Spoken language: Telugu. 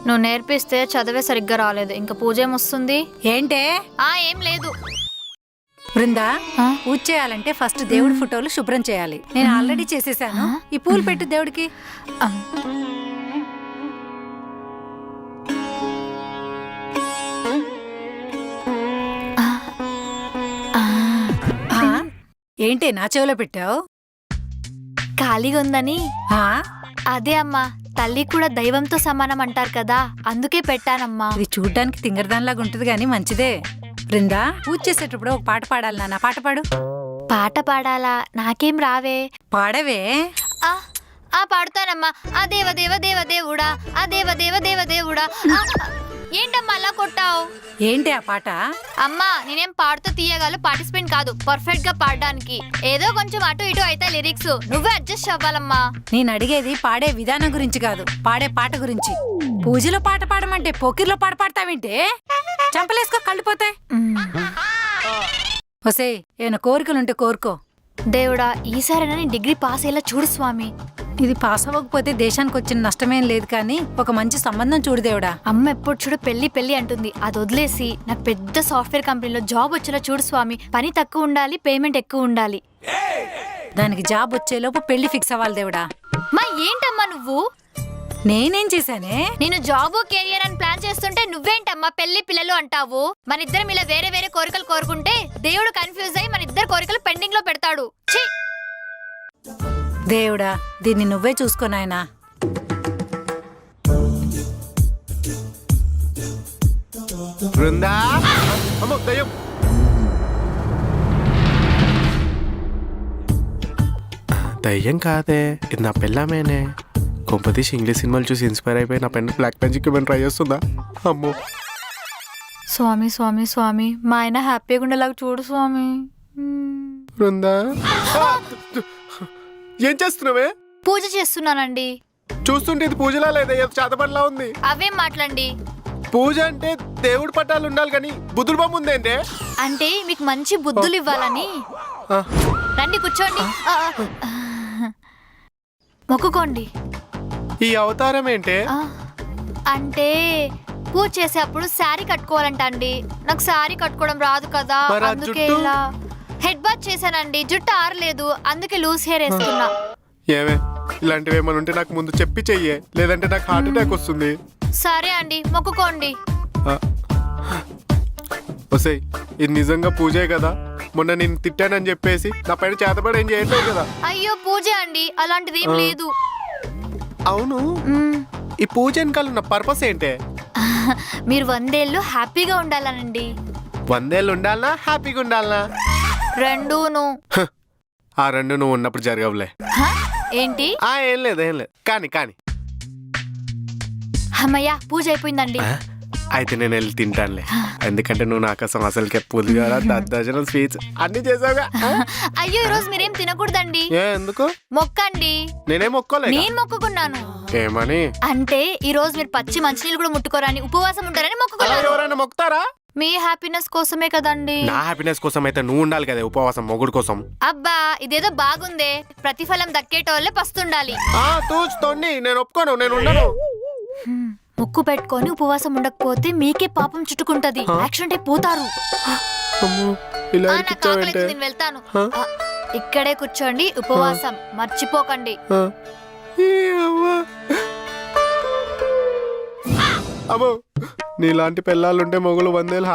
నువ్వు నేర్పిస్తే చదివే సరిగ్గా రాలేదు, ఇంకా పూజ ఏమొస్తుంది? ఏంటే? ఏం లేదు. బృందా, పూజ చేయాలంటే ఫస్ట్ దేవుడి ఫోటోలు శుభ్రం చేయాలి. నేను ఆల్రెడీ చేసేసాను. ఈ పూలు పెట్టు దేవుడికి. ఏంటి నా చెవిలో పెట్టావు? ఖాళీగా ఉందని. అదే అమ్మా, తల్లి కూడా దైవంతో సమానం అంటారు కదా, అందుకే పెట్టానమ్మా. ఇది చూడ్డానికి తింగరదానిలాగా ఉంటది గాని మంచిదే. బృందా, పూజ చేసేటప్పుడు ఒక పాట పాడాలి. నాన్న పాట పాడు. పాట పాడాలా? నాకేం రావే. పాడవే. పాడుతానమ్మా. ఆ దేవ దేవ దేవ దేవుడా, ఆ దేవ దేవ దేవ దేవుడా. ఏంటమ్మా అలా కొట్టావు? ఏంటి ఆ పాట? అమ్మా, నేనేం పాడుతూ తీయగలను, పార్టిసిపెంట్ కాదు పర్ఫెక్ట్ గా పాడడానికి. ఏదో కొంచెం అటు ఇటు అయితే లిరిక్స్, నువ్వే అడ్జస్ట్ అవ్వాలమ్మా. నేను అడిగేది పాడే విధానం గురించి కాదు, పాడే పాట గురించి. పూజలో పాట పాడమంటే పోకిర్లో పాట పాడతావేంటే? చంపలేసుకో, కళ్ళిపోతాయి. ఒసే, ఏమైనా కోరికలుంటే కోరుకో. దేవుడా, ఈసారైనా నేను డిగ్రీ పాస్ అయ్యేలా చూడు స్వామి. ఇది పాస్ అవ్వకపోతే దేశానికి వచ్చిన నష్టమేం లేదు, కానీ ఒక మంచి సంబంధం చూడు దేవుడా. అమ్మ ఎప్పుడు చూడు పెళ్లి పెళ్లి అంటుంది, అది వదిలేసి నాకు పెద్ద సాఫ్ట్వేర్ కంపెనీలో జాబ్ వచ్చేలా చూడు స్వామి. పని తక్కువ ఉండాలి, పేమెంట్ ఎక్కువ ఉండాలి. దానికి జాబ్ వచ్చేలోపు పెళ్లి ఫిక్స్ అవ్వాలి దేవుడా. ఏంటమ్మా నువ్వు? నేనేం చేశానే? నేను జాబ్ కెరియర్ అని ప్లాన్ చేస్తుంటే నువ్వేంటమ్మా పెళ్లి పిల్లలు అంటావు? మన ఇద్దరం ఇలా వేరే వేరే కోరికలు కోరుకుంటే దేవుడు కన్ఫ్యూజ్ అయ్యి మన ఇద్దరు కోరికలు పెండింగ్ లో పెడతాడు. దేవుడా, దీన్ని నువ్వే చూసుకో నాయనా. దయ్యం కాదే, ఇది నా పెళ్ళామేనే. కొంపతీసి ఇంగ్లీష్ సినిమాలు చూసి ఇన్స్పైర్ అయిపోయి నా పెన్ బ్లాక్ పెన్కి ఏమైనా ట్రై చేస్తుందా? అమ్మో స్వామి స్వామి స్వామి, మా ఆయన హ్యాపీగా ఉండేలాగా చూడు స్వామి. బృందా, ఏం చేస్తున్నావే? పూజ చేస్తున్నానండి. చూస్తుంటే ఇది పూజలా లేదా, ఏదో చేతపనిలా ఉంది. అవేం మాట్లాడండి. పూజ అంటే దేవుడి పట్టాలు ఉండాలి కానీ బుద్ధుల బొమ్మ ఉందేంటే? అంటే మీకు మంచి బుద్ధులు ఇవ్వాలని. రండి కూర్చోండి, మొక్కుకోండి. ఈ అవతారం ఏంటే? అంటే పూజ చేసేటప్పుడు శారీ కట్టుకోవాలంట అండి. నాకు శారీ కట్టుకోవడం రాదు కదా, అందుకే ఇలా హెడ్ బాత్ చేశానండి. జుట్టు ఆరలేదు, అందుకే లూజ్ హెయిర్ వేసుకున్నా. ఏమే, ఇలాంటివి ఏమైనా ఉంటే నాకు ముందు చెప్పి చెయ్యే, లేదంటే నాకు హార్ట్ అటాక్ వస్తుంది. సరే అండి, మొక్కుకోండి. ఒసేయ్, ఇది నిజంగా పూజే కదా? మొన్న నేను తిట్టానని చెప్పేసి నా పైన చేతపడి ఏం చేయట్లేదు కదా? అయ్యో పూజ అండి, అలాంటిది ఏం లేదు. అవును, ఈ పూజ వెనకాల ఉన్న పర్పస్ ఏంటే? మీరు 100 ఏళ్ళు హ్యాపీగా ఉండాలనండి. 100 ఏళ్ళు ఉండాలనా, హ్యాపీగా ఉండాలనా? రెండూను. ఆ రెండు నువ్వు ఉన్నప్పుడు జరగవులే. ఏంటి? ఏం లేదు కానీ అమ్మయ్య, పూజ అయిపోయిందండి. అయితే నేను వెళ్ళి తింటానులే, ఎందుకంటే నువ్వు నా కోసం అసలుకే పులిహోర, దద్దోజనం, స్వీట్స్ అన్ని చేసావుగా. అయ్యో, ఈ రోజు మీరేం తినకూడదండి. ఎందుకు? మొక్కండి. నేనేం మొక్కలే. నేను మొక్కుకున్నాను. ఏమని? అంటే ఈ రోజు మీరు పచ్చి మంచినీళ్ళు కూడా ముట్టుకోరని, ఉపవాసం ఉంటారని మొక్కుకున్నారు. ఎవరైనా మొక్కుతారా? మీ హ్యాపీనెస్ కోసమే కదండి. నా హ్యాపీనెస్ కోసం అయితే నువ్వు ఉండాలి కదా, ఉపవాసం మొగుడు కోసం. అబ్బా, ఇదేదో బాగుందే. ప్రతిఫలం దక్కేటోళ్ళే పస్తుండాలి. తోచుతోండి, నేను ఒప్పుకోను, నేను ఉండను. ముక్కు పెట్టుకొని ఉపవాసం ఉండకపోతే మీకే పాపం చుట్టుకుంటది, యాక్సిడెంట్ అయిపోతారు. నాకు ఆకలి, నేను వెళ్తాను. ఇక్కడే కూర్చోండి, ఉపవాసం మర్చిపోకండి. అమ్మో, నీలాంటి పిల్లలుంటే మొగులు 100 ఏళ్ళు హ్యాపీ